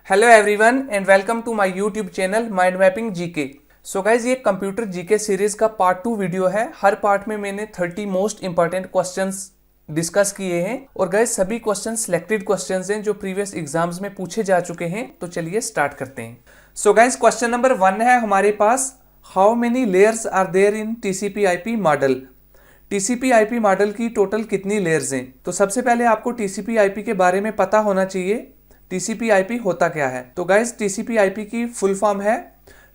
Hello everyone and welcome to my YouTube channel mind mapping GK. So guys ये computer GK series का part 2 video है। हर part में मैंने 30 most important questions discuss किए हैं और गाइज सभी क्वेश्चन सिलेक्टेड क्वेश्चंस हैं जो प्रीवियस एग्जाम्स में पूछे जा चुके हैं। तो चलिए स्टार्ट करते हैं। सो गाइज क्वेश्चन नंबर 1 है हमारे पास, how many layers are there in TCP IP model. TCP IP model की टोटल कितनी लेयर्स हैं? तो सबसे पहले आपको टीसीपी/आईपी के बारे में पता होना चाहिए। टीसीपी/आईपी होता क्या है? तो गाइज टीसीपी/आईपी की फुल फॉर्म है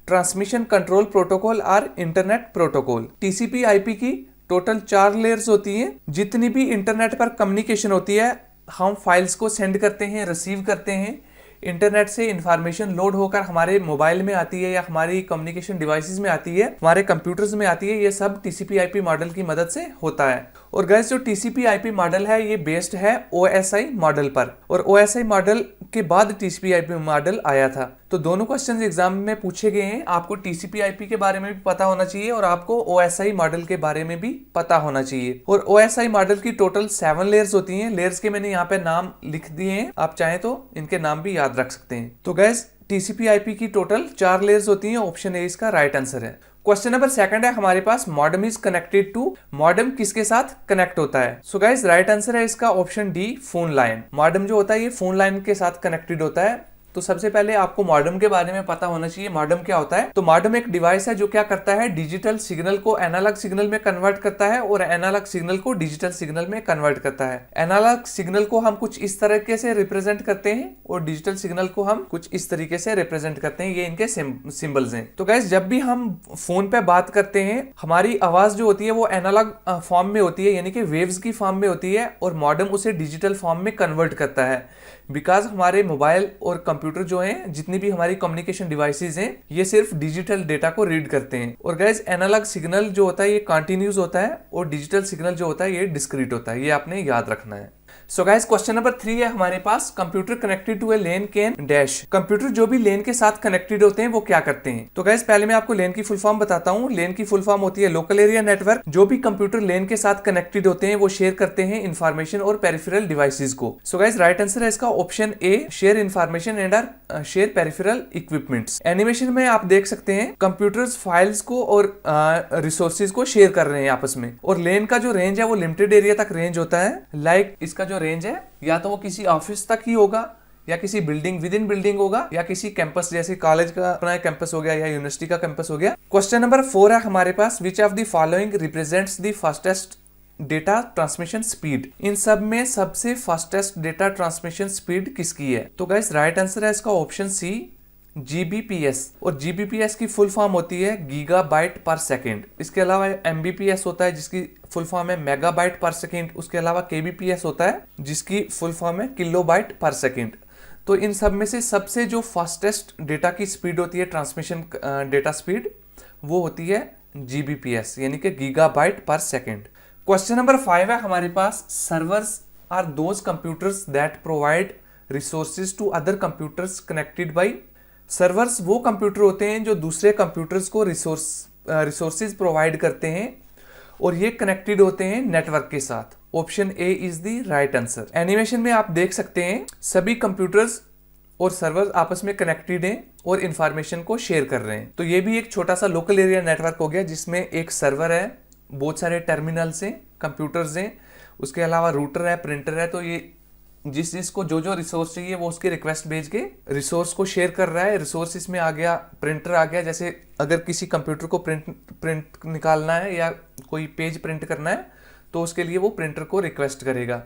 ट्रांसमिशन कंट्रोल प्रोटोकॉल और इंटरनेट प्रोटोकॉल। टीसीपी/आईपी की टोटल 4 लेयर्स होती हैं। जितनी भी इंटरनेट पर कम्युनिकेशन होती है, हम फाइल्स को सेंड करते हैं, रिसीव करते हैं, इंटरनेट से इंफॉर्मेशन लोड होकर हमारे मोबाइल में आती है या हमारी कम्युनिकेशन डिवाइसेस में आती है, हमारे कंप्यूटर्स में आती है, ये सब टीसीपी/आईपी मॉडल की मदद से होता है। और गाइस जो टीसीपी/आईपी मॉडल है ये बेस्ड है ओएसआई मॉडल पर, और ओएसआई मॉडल के बाद टीसीपी/आईपी मॉडल आया था। तो दोनों क्वेश्चंस एग्जाम में पूछे गए हैं। आपको टीसीपी/आईपी के बारे में भी पता होना चाहिए और आपको ओएसआई मॉडल के बारे में भी पता होना चाहिए। और ओएसआई मॉडल की टोटल 7 लेयर्स होती हैं। लेयर्स के मैंने यहाँ पे नाम लिख दिए हैं, आप चाहें तो इनके नाम भी याद रख सकते हैं। तो गैस टीसीपी/आईपी की टोटल 4 लेयर्स होती हैं। ऑप्शन ए इसका राइट आंसर है। क्वेश्चन नंबर 2 है हमारे पास, modem is connected to. Modem किसके साथ कनेक्ट होता है? सो गाइस राइट आंसर है इसका option D, phone line. Modem जो होता है ये फोन लाइन के साथ कनेक्टेड होता है। तो सबसे पहले आपको मॉडेम के बारे में पता होना चाहिए। मॉडेम क्या होता है? तो मॉडेम एक डिवाइस है जो क्या करता है, डिजिटल सिग्नल को एनालॉग सिग्नल में कन्वर्ट करता है और एनालॉग सिग्नल को डिजिटल सिग्नल में कन्वर्ट करता है। एनालॉग सिग्नल को हम कुछ इस तरीके से रिप्रेजेंट करते हैं और डिजिटल सिग्नल को हम कुछ इस तरीके से रिप्रेजेंट करते हैं। ये इनके सिंबल्स हैं। तो गाइस जब भी हम फोन पे बात करते हैं, हमारी आवाज जो होती है वो एनालॉग फॉर्म में होती है, यानी कि वेव्स की फॉर्म में होती है, और मॉडेम उसे डिजिटल फॉर्म में कन्वर्ट करता है। बिकॉज हमारे मोबाइल और कंप्यूटर जो हैं, जितनी भी हमारी कम्युनिकेशन डिवाइसेस हैं, ये सिर्फ डिजिटल डेटा को रीड करते हैं। और गाइस एनालॉग सिग्नल जो होता है ये कंटिन्यूस होता है और डिजिटल सिग्नल जो होता है ये डिस्क्रीट होता है। ये आपने याद रखना है। सो गाइस क्वेश्चन नंबर 3 है हमारे पास, computer connected to a LAN can dash. Computer जो भी लेन के साथ कनेक्टेड होते हैं वो क्या करते हैं? तो गाइस पहले मैं आपको लेन की फुल फॉर्म बताता हूँ। लेन की फुल फॉर्म होती है लोकल एरिया नेटवर्क। जो भी कंप्यूटर लेन के साथ कनेक्टेड होते हैं वो शेयर करते हैं इंफॉर्मेशन और पेरिफेरल डिवाइसेस को। सो गाइस राइट आंसर है इसका option A, share information and or share peripheral equipments. Animation में आप देख सकते हैं कंप्यूटर्स फाइल्स को और रिसोर्सेज को शेयर कर रहे हैं आपस में। और लेन का जो रेंज है वो लिमिटेड एरिया तक रेंज होता है। लाइक इसका जो रेंज है या तो वो किसी ऑफिस तक ही होगा, या किसी बिल्डिंग विद इन बिल्डिंग होगा, या किसी कैंपस जैसे कॉलेज का अपना कैंपस हो गया या यूनिवर्सिटी का कैंपस हो गया। क्वेश्चन नंबर 4 है हमारे पास, which of the following represents the fastest data transmission speed. इन सब में सबसे फास्टेस्ट डेटा ट्रांसमिशन स्पीड किसकी है? तो गाइस राइट आंसर है इसका ऑप्शन सी, जीबीपीएस। और जीबीपीएस की फुल फॉर्म होती है गीगाबाइट पर सेकेंड। इसके अलावा एमबीपीएस होता है जिसकी फुल फॉर्म है मेगाबाइट पर सेकेंड। उसके अलावा केबीपीएस होता है जिसकी फुल फॉर्म है किलोबाइट पर सेकेंड। तो इन सब में से सबसे जो फास्टेस्ट डेटा की स्पीड होती है, ट्रांसमिशन डेटा स्पीड, वो होती है जीबीपीएस, यानी कि गीगाबाइट पर सेकेंड। क्वेश्चन नंबर 5 है हमारे पास, servers are those computers that provide resources to other computers connected by. Servers वो कंप्यूटर होते हैं जो दूसरे कंप्यूटर्स को रिसोर्सेज प्रोवाइड करते हैं और ये कनेक्टेड होते हैं नेटवर्क के साथ। Option A is the right answer. Animation में आप देख सकते हैं सभी कंप्यूटर्स और सर्वर आपस में कनेक्टेड हैं और इंफॉर्मेशन को शेयर कर रहे हैं। तो ये भी एक छोटा सा लोकल एरिया नेटवर्क हो गया जिसमें एक सर्वर है, बहुत सारे टर्मिनल्स हैं, कंप्यूटर्स हैं, उसके अलावा रूटर है, प्रिंटर है। तो ये जिसको जो रिसोर्स चाहिए वो उसके रिक्वेस्ट भेज के रिसोर्स को शेयर कर रहा है। रिसोर्स इसमें आ गया, प्रिंटर आ गया। जैसे अगर किसी कंप्यूटर को प्रिंट निकालना है या कोई पेज प्रिंट करना है तो उसके लिए वो प्रिंटर को रिक्वेस्ट करेगा।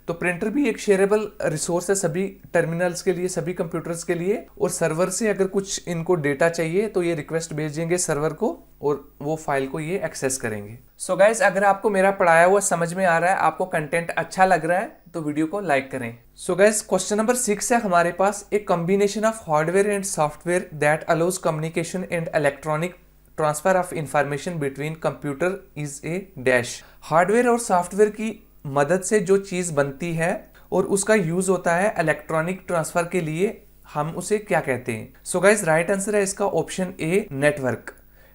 तो प्रिंटर भी एक शेयरेबल रिसोर्स है सभी टर्मिनल्स के लिए, सभी कंप्यूटर्स के लिए। और सर्वर से अगर कुछ इनको डेटा चाहिए तो ये रिक्वेस्ट भेजेंगे सर्वर को और वो फाइल को ये एक्सेस करेंगे। सो गाइस अगर आपको मेरा पढ़ाया हुआ समझ में आ रहा है, आपको कंटेंट अच्छा लग रहा है, तो वीडियो को लाइक करें। सो गाइस क्वेश्चन नंबर 6 है हमारे पास, एक combination of hardware and software that allows communication and electronic transfer of information between computer is a dash. Hardware और सॉफ्टवेयर की मदद से जो चीज बनती है और उसका यूज होता है इलेक्ट्रॉनिक ट्रांसफर के लिए, हम उसे क्या कहते हैं? सो गाइस राइट आंसर है इसका ऑप्शन ए, नेटवर्क।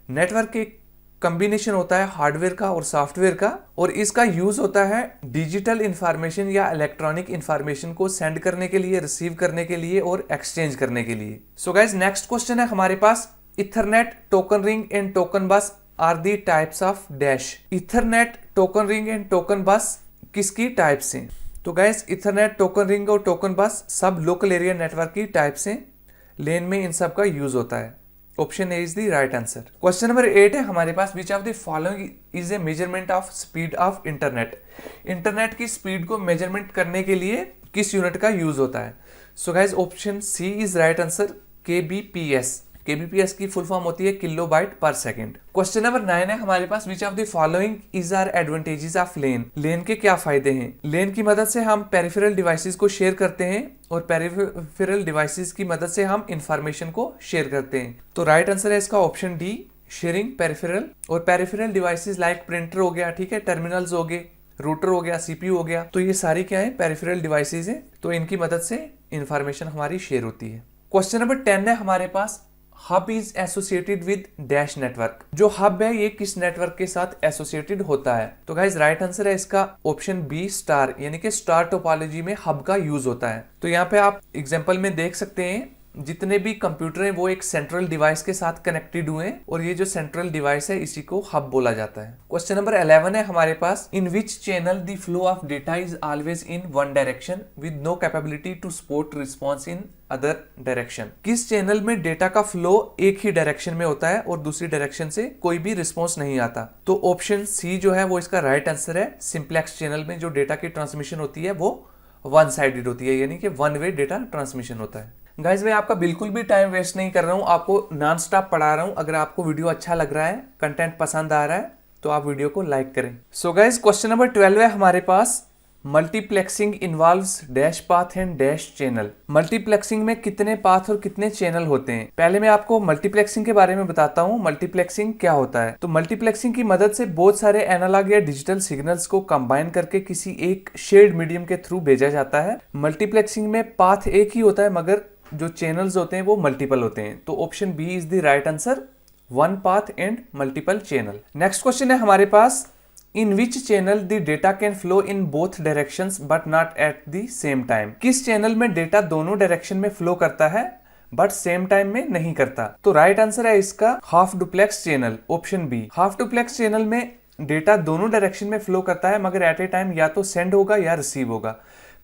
नेटवर्क एक कॉम्बिनेशन होता है हार्डवेयर का और सॉफ्टवेयर का, और इसका यूज होता है डिजिटल इंफॉर्मेशन या इलेक्ट्रॉनिक इंफॉर्मेशन को सेंड करने के लिए, रिसीव करने के लिए और एक्सचेंज करने के लिए। सो गाइस नेक्स्ट क्वेश्चन है हमारे पास, Ethernet, token ring and token bus are the types of dash. Ethernet, token ring and token bus किसकी टाइप्स हैं? तो गाइस इथरनेट, टोकन रिंग और टोकन बस सब लोकल एरिया नेटवर्क की types हैं। लेन में इन सब का यूज होता है। Option A is the right answer. Question number 8 है हमारे पास, which of the following is a measurement of speed of internet. Internet की स्पीड को मेजरमेंट करने के लिए किस यूनिट का यूज होता है? So guys option C is right answer, kbps. Kbps की फुल फॉर्म होती है kilobyte per second. Question number 9 है हमारे पास, which of the following is are advantages of LAN. LAN के क्या फायदे हैं? लेन की मदद से हम पेरिफेरल डिवाइसेस को शेयर करते हैं और पेरिफेरल डिवाइसेस की मदद से हम इंफॉर्मेशन को शेयर करते हैं। तो राइट आंसर है इसका ऑप्शन डी, शेयरिंग पेरिफेरल। और पेरिफेरल डिवाइसेस लाइक प्रिंटर हो गया, ठीक है, टर्मिनल्स हो गए, रूटर हो गया, सीपीयू हो गया, तो ये सारी क्या है? पेरिफेरल डिवाइसेस हैं। तो इनकी मदद से इंफॉर्मेशन हमारी शेयर होती है। क्वेश्चन नंबर 10 है हमारे पास, hub is associated with dash network. जो हब है ये किस नेटवर्क के साथ एसोसिएटेड होता है? तो गाइस राइट आंसर है इसका ऑप्शन बी, स्टार, यानी कि स्टार टोपोलॉजी में हब का यूज होता है। तो यहाँ पे आप एग्जांपल में देख सकते हैं जितने भी कंप्यूटर हैं वो एक सेंट्रल डिवाइस के साथ कनेक्टेड हुए हैं, और ये जो सेंट्रल डिवाइस है इसी को हब बोला जाता है। क्वेश्चन नंबर 11 है हमारे पास, in which channel the flow of data is always in one direction with no capability to support response in other direction. किस चैनल में डेटा का फ्लो एक ही डायरेक्शन में होता है और दूसरी डायरेक्शन से कोई भी रिस्पॉन्स नहीं आता? तो ऑप्शन सी जो है वो इसका राइट आंसर है। सिंप्लेक्स चैनल में जो डेटा की ट्रांसमिशन होती है वो वन साइडेड होती है, यानी कि वन वे डेटा ट्रांसमिशन होता है। गाइस मैं आपका बिल्कुल भी टाइम वेस्ट नहीं कर रहा हूँ, आपको नॉन स्टॉप पढ़ा रहा हूँ। अगर आपको वीडियो अच्छा लग रहा है, कंटेंट पसंद आ रहा है, तो आप वीडियो को लाइक करें। सो गाइस क्वेश्चन नंबर 12 है हमारे पास, multiplexing involves dash path and dash channel. Multiplexing में कितने पाथ और कितने चैनल होते हैं? पहले मैं आपको मल्टीप्लेक्सिंग के बारे में बताता हूँ। मल्टीप्लेक्सिंग क्या होता है? तो मल्टीप्लेक्सिंग की मदद से बहुत सारे एनालॉग या डिजिटल सिग्नल्स को कंबाइन करके किसी एक शेयर्ड मीडियम के थ्रू भेजा जाता है। मल्टीप्लेक्सिंग में पाथ एक ही होता है मगर जो चैनल्स होते हैं वो मल्टीपल होते हैं। तो option B is the right answer, one path and multiple channel. Next question है हमारे पास, in which channel the data can flow in both directions but not at the same time. किस चैनल में data दोनों direction में flow करता है but same time में नहीं करता? तो राइट आंसर है इसका half duplex channel, option B. Half duplex channel में डेटा दोनों डायरेक्शन में फ्लो करता है मगर एट ए टाइम या तो सेंड होगा या रिसीव होगा,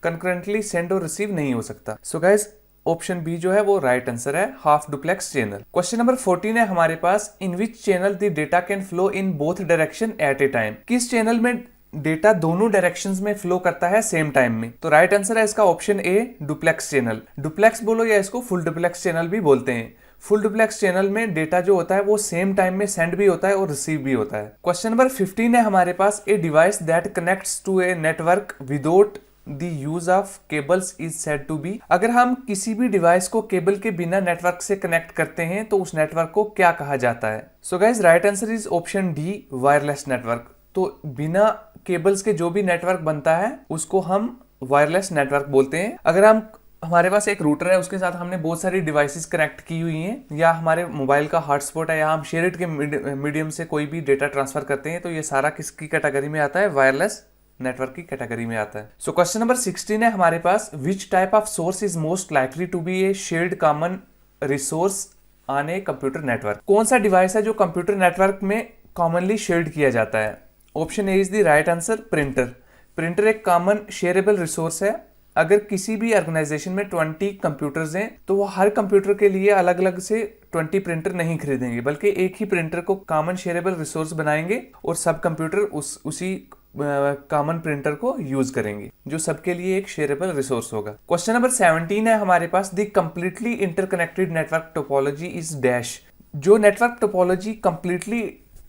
कंकरेंटली सेंड और रिसीव नहीं हो सकता। सो गाइस ऑप्शन बी जो है वो राइट आंसर है, half duplex channel. Question number 14 है हमारे पास, in which channel the data can flow in both direction at a time. किस चैनल में डेटा दोनों डायरेक्शंस में फ्लो करता है सेम टाइम में? तो राइट आंसर है इसका ऑप्शन ए, डुप्लेक्स चैनल। डुप्लेक्स बोलो या इसको फुल डुप्लेक्स चैनल भी बोलते हैं। फुल डुप्लेक्स चैनल में डेटा जो होता है वो सेम टाइम में सेंड भी होता है और रिसीव भी होता है। क्वेश्चन नंबर 15 है हमारे पास, a device that connects to a network without the use of cables is said to be. अगर हम किसी भी डिवाइस को केबल के बिना नेटवर्क से कनेक्ट करते हैं तो उस नेटवर्क को क्या कहा जाता है? So guys right answer is option D, wireless network. तो बिना केबल्स के जो भी नेटवर्क बनता है उसको हम वायरलेस नेटवर्क बोलते हैं। अगर हमारे पास एक रूटर है, उसके साथ हमने बहुत सारी डिवाइसेस कनेक्ट की हुई हैं, या हमारे मोबाइल का हॉटस्पॉट है, या हम शेयर्ड के मीडियम से कोई भी डेटा ट्रांसफर करते हैं, तो ये सारा किसकी कैटेगरी में आता है? वायरलेस नेटवर्क की कैटेगरी में आता है। सो क्वेश्चन नंबर 16 है हमारे पास, which type of source is most likely to be a shared common resource on a computer network. कौन सा डिवाइस है जो कंप्यूटर नेटवर्क में कॉमनली शेयर्ड किया जाता है? Option A is the right answer, printer. Printer एक कॉमन शेयरेबल रिसोर्स है। अगर किसी भी ऑर्गेनाइजेशन में 20 कंप्यूटर्स हैं तो वो हर कंप्यूटर के लिए अलग अलग से 20 प्रिंटर नहीं खरीदेंगे, बल्कि एक ही प्रिंटर को कॉमन शेयरेबल रिसोर्स बनाएंगे और सब कंप्यूटर उसी कॉमन प्रिंटर को यूज करेंगे, जो सबके लिए एक शेयरेबल रिसोर्स होगा। क्वेश्चन नंबर 17 है हमारे पास, the completely interconnected network topology is dash. जो नेटवर्क टोपोलॉजी कंप्लीटली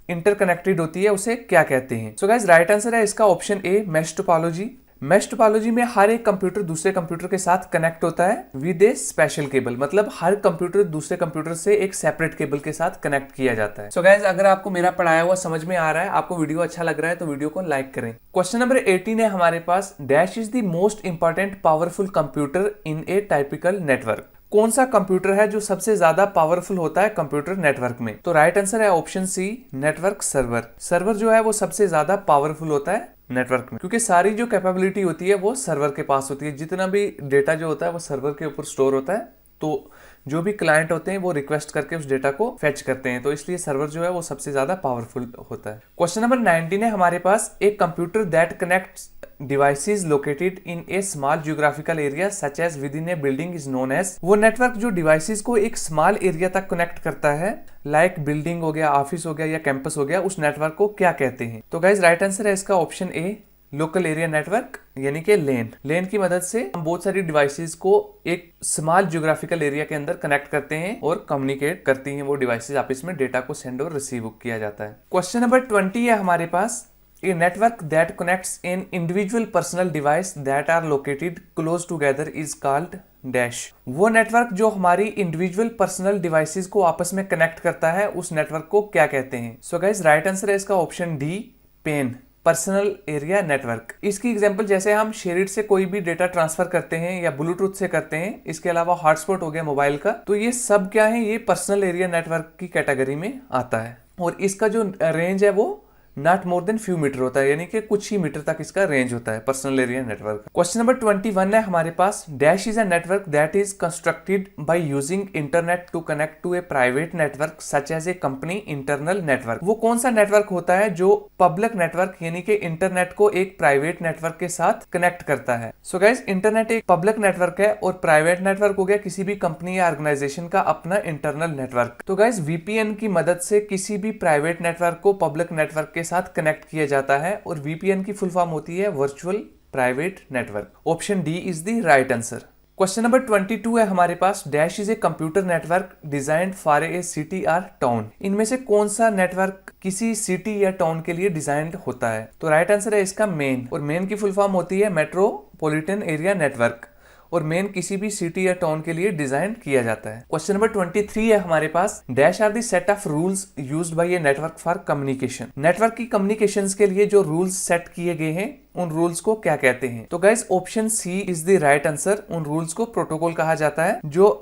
इंटरकनेक्टेड होती है उसे क्या कहते हैं? सो गाइस राइट आंसर है इसका ऑप्शन ए, मैश टोपोलॉजी। मैश टोपोलॉजी में हर एक कंप्यूटर दूसरे कंप्यूटर के साथ कनेक्ट होता है विद ए स्पेशल केबल, मतलब हर कंप्यूटर दूसरे कंप्यूटर से एक सेपरेट केबल के साथ कनेक्ट किया जाता है। सो गाइस अगर आपको मेरा पढ़ाया हुआ समझ में आ रहा है, आपको वीडियो अच्छा लग रहा है, तो वीडियो को लाइक करें। क्वेश्चन नंबर 18 है हमारे पास, dash is the most important powerful computer in a typical network. कौन सा कंप्यूटर है जो सबसे ज्यादा पावरफुल होता है कंप्यूटर नेटवर्क में? तो राइट आंसर है option C, network server. Server जो है वो सबसे ज्यादा पावरफुल होता है नेटवर्क में, क्योंकि सारी जो कैपेबिलिटी होती है वो सर्वर के पास होती है। जितना भी डेटा जो होता है वो सर्वर के ऊपर स्टोर होता है, तो जो भी क्लाइंट होते हैं वो रिक्वेस्ट करके उस डेटा को फेच करते हैं, तो इसलिए सर्वर जो है वो सबसे ज्यादा पावरफुल होता है। क्वेश्चन नंबर 19 है हमारे पास, एक computer that connects devices located in a small geographical area such as within a building is known as. वो नेटवर्क जो डिवाइसेस को एक स्मॉल एरिया तक कनेक्ट करता है, लाइक बिल्डिंग हो गया, ऑफिस हो गया या कैंपस हो गया, उस नेटवर्क को क्या कहते हैं? तो गाइज राइट आंसर है इसका ऑप्शन ए, लोकल एरिया नेटवर्क, यानी कि लेन। लेन की मदद से हम बहुत सारी डिवाइसेस को एक स्मॉल जियोग्राफिकल एरिया के अंदर कनेक्ट करते हैं और कम्युनिकेट करती हैं वो डिवाइसेस, आपस में डेटा को सेंड और रिसीव किया जाता है। क्वेश्चन नंबर 20 है हमारे पास, a network that connects in individual personal device that are located close together is called dash. वो नेटवर्क जो हमारी इंडिविजुअल पर्सनल डिवाइसेस को आपस में कनेक्ट करता है, उस नेटवर्क को क्या कहते हैं? सो गाइस राइट आंसर है इसका option D, PAN, personal area network. इसकी एग्जांपल जैसे हम शेरिट से कोई भी डेटा ट्रांसफर करते हैं या ब्लूटूथ से करते हैं, इसके अलावा हॉटस्पॉट हो गया मोबाइल का, तो ये सब क्या है, ये पर्सनल एरिया नेटवर्क की कैटेगरी में आता है। और इसका जो रेंज है वो not more than few meter होता है, यानी कि कुछ ही मीटर तक इसका रेंज होता है personal area network. Question number 21 है हमारे पास, dash is a network that is constructed by using internet to connect to a private network such as a company internal network. वो कौन सा नेटवर्क होता है जो पब्लिक नेटवर्क यानी कि इंटरनेट को एक प्राइवेट नेटवर्क के साथ कनेक्ट करता है? सो गाइस इंटरनेट एक पब्लिक नेटवर्क है और प्राइवेट नेटवर्क हो गया किसी भी कंपनी या ऑर्गेनाइजेशन का अपना इंटरनल नेटवर्क। तो गाइस वीपीएन की मदद से किसी भी प्राइवेट नेटवर्क को पब्लिक नेटवर्क के साथ कनेक्ट किया जाता है, और वीपीएन की फुल फॉर्म होती है virtual private network. Option D is the right answer. Question number 22 है हमारे पास, dash is a computer network designed for a city or town. इनमें से कौन सा नेटवर्क किसी सिटी या टाउन के लिए डिजाइन होता है? तो राइट आंसर है इसका मेन, और मेन की फुल फॉर्म होती है मेट्रोपॉलिटन एरिया नेटवर्क, और मेन किसी भी सिटी या टाउन के लिए डिजाइन किया जाता है। क्वेश्चन नंबर 23 है हमारे पास, dash are the set of rules used by a network for communication. Network की कम्युनिकेशंस के लिए जो रूल्स सेट किए गए हैं, उन रूल्स को क्या कहते हैं? तो guys option C is the right answer. उन रूल्स को प्रोटोकॉल कहा जाता है। जो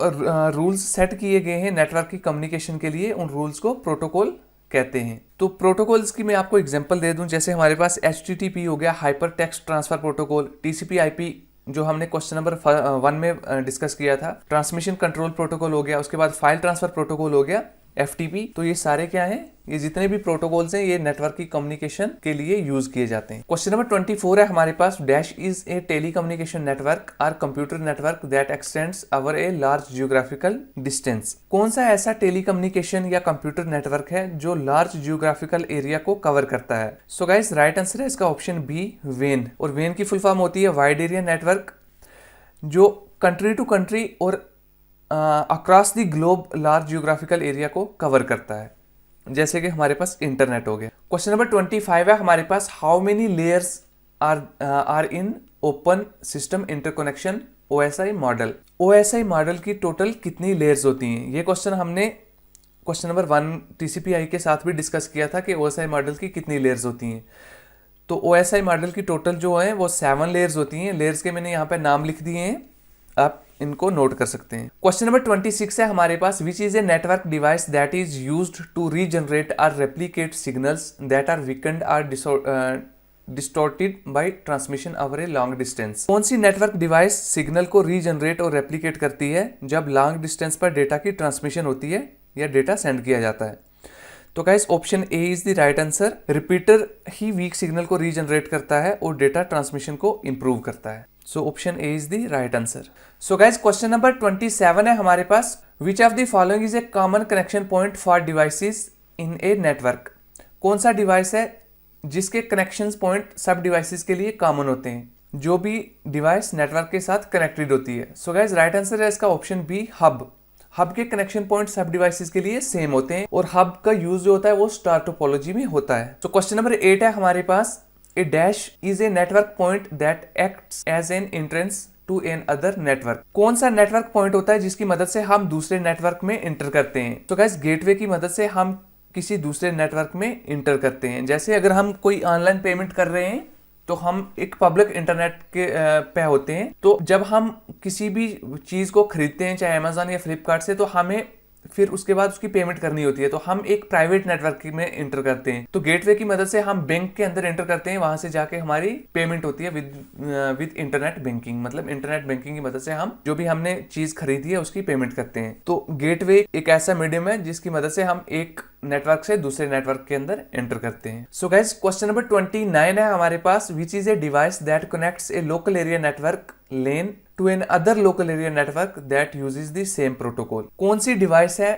रूल्स सेट किए गए हैं नेटवर्क की कम्युनिकेशन के लिए, उन रूल्स को प्रोटोकॉल कहते हैं। तो प्रोटोकॉल्स की मैं आपको एग्जांपल दे दूं, जैसे हमारे पास HTTP हो गया, hyper text transfer protocol, TCP/IP जो हमने क्वेश्चन नंबर 1 में डिस्कस किया था, ट्रांसमिशन कंट्रोल प्रोटोकॉल हो गया, उसके बाद फाइल ट्रांसफर प्रोटोकॉल हो गया, FTP। तो ये सारे क्या हैं, ये जितने भी प्रोटोकॉल्स हैं ये नेटवर्क की कम्युनिकेशन के लिए यूज किए जाते हैं। क्वेश्चन नंबर 24 है हमारे पास, dash is a telecommunication network or computer network that extends over a large geographical distance. कौन सा ऐसा टेलीकम्युनिकेशन या कंप्यूटर नेटवर्क है जो लार्ज जियोग्राफिकल एरिया को कवर करता है? सो गाइस राइट आंसर है इसका ऑप्शन बी, वेन। और वेन की फुल फॉर्म होती है वाइड एरिया नेटवर्क, जो कंट्री टू कंट्री और across the globe large geographical area को कवर करता है, जैसे कि हमारे पास इंटरनेट हो गया। क्वेश्चन नंबर 25 है हमारे पास, how many layers are in open system interconnection OSI model. OSI model की टोटल कितनी लेयर्स होती हैं? ये क्वेश्चन हमने क्वेश्चन नंबर 1 TCP/IP के साथ भी डिस्कस किया था कि OSI मॉडल की कितनी लेयर्स होती हैं। तो OSI मॉडल की टोटल जो है वो 7 लेयर्स होती हैं। लेयर्स के मैंने यहाँ पे नाम लिख दिए हैं, आप इनको नोट कर सकते हैं। क्वेश्चन नंबर 26 है हमारे पास, which is a network device that is used to regenerate और replicate signals that are weakened or distorted by transmission over a long distance. कौन सी नेटवर्क डिवाइस सिग्नल को रीजनरेट और रेप्लिकेट करती है जब लॉन्ग डिस्टेंस पर डेटा की ट्रांसमिशन होती है या डेटा सेंड किया जाता है? तो guys option A is the right answer. Repeater ही वीक सिग्नल को रीजनरेट करता है और डेटा ट्रांसमिशन को इंप्रूव करता है। So option A is the right answer. So guys question number 27 है हमारे पास, which of the following is a common connection point for devices in a network. कौन सा डिवाइस है जिसके कनेक्शन पॉइंट सब डिवाइसेस के लिए कॉमन होते हैं, जो भी डिवाइस नेटवर्क के साथ कनेक्टेड होती है? सो गाइस राइट आंसर है इसका ऑप्शन बी, हब। हब के कनेक्शन पॉइंट सब डिवाइसेस के लिए सेम होते हैं और हब का यूज जो होता है वो स्टार टोपोलॉजी में होता है। तो क्वेश्चन नंबर 8 है हमारे पास, a dash is a network point that acts as an entrance to an other network. कौन सा नेटवर्क पॉइंट होता है जिसकी मदद से हम दूसरे नेटवर्क में इंटर करते हैं? तो गाइस गेटवे की मदद से हम किसी दूसरे नेटवर्क में इंटर करते हैं। जैसे अगर हम कोई ऑनलाइन पेमेंट कर रहे हैं तो हम एक पब्लिक इंटरनेट के पे होते हैं। तो जब हम किसी भी चीज को खरीदते हैं चाहे अमेजोन या फ्लिपकार्ट से, तो हमें फिर उसके बाद उसकी पेमेंट करनी होती है, तो हम एक प्राइवेट नेटवर्क में एंटर करते हैं। तो गेटवे की मदद से हम बैंक के अंदर एंटर करते हैं, वहां से जाके हमारी पेमेंट होती है विद इंटरनेट बैंकिंग। मतलब इंटरनेट बैंकिंग की मदद से हम जो भी हमने चीज खरीदी है उसकी पेमेंट करते हैं। तो गेटवे एक ऐसा मीडियम है जिसकी मदद से हम एक नेटवर्क से दूसरे नेटवर्क के अंदर एंटर करते हैं। सो गाइस, क्वेश्चन नंबर 29 है हमारे पास। Which is a device that connects a local area network LAN to an other local area network that uses the same protocol. कौन सी डिवाइस है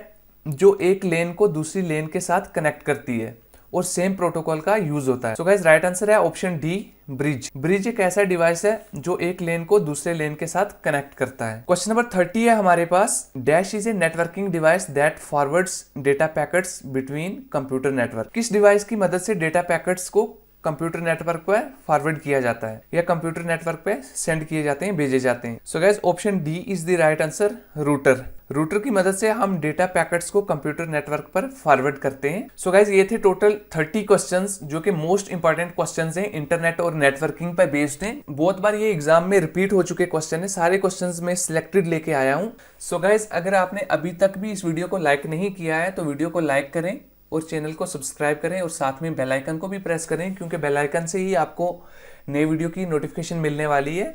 जो एक लेन को दूसरी लेन के साथ कनेक्ट करती है और सेम प्रोटोकॉल का यूज होता है? सो गाइस, राइट आंसर है ऑप्शन डी, ब्रिज। ब्रिज एक ऐसा डिवाइस है जो एक लेन को दूसरे लेन के साथ कनेक्ट करता है। क्वेश्चन नंबर 30 है हमारे पास। Dash is a networking device that forwards data packets between computer network. किस डिवाइस की मदद से डेटा पैकेट्स को कंप्यूटर नेटवर्क पे फॉरवर्ड किया जाता है या कंप्यूटर नेटवर्क पे सेंड किए जाते हैं, भेजे जाते हैं? सो guys, option D is the right answer, router. Router की मदद से हम डेटा पैकेट्स को कंप्यूटर नेटवर्क पर फॉरवर्ड करते हैं। सो गाइस, ये थे टोटल 30 क्वेश्चंस जो कि मोस्ट इंपॉर्टेंट क्वेश्चंस हैं, इंटरनेट और नेटवर्किंग पर बेस्ड हैं। बहुत बार ये एग्जाम में रिपीट हो चुके क्वेश्चन है, सारे क्वेश्चंस में सिलेक्टेड लेके आया हूँ। सो गाइस, अगर आपने अभी तक भी इस वीडियो को लाइक नहीं किया है तो वीडियो को लाइक करें और चैनल को सब्सक्राइब करें और साथ में बेल आइकन को भी प्रेस करें, क्योंकि बेल आइकन से ही आपको नई वीडियो की नोटिफिकेशन मिलने वाली है।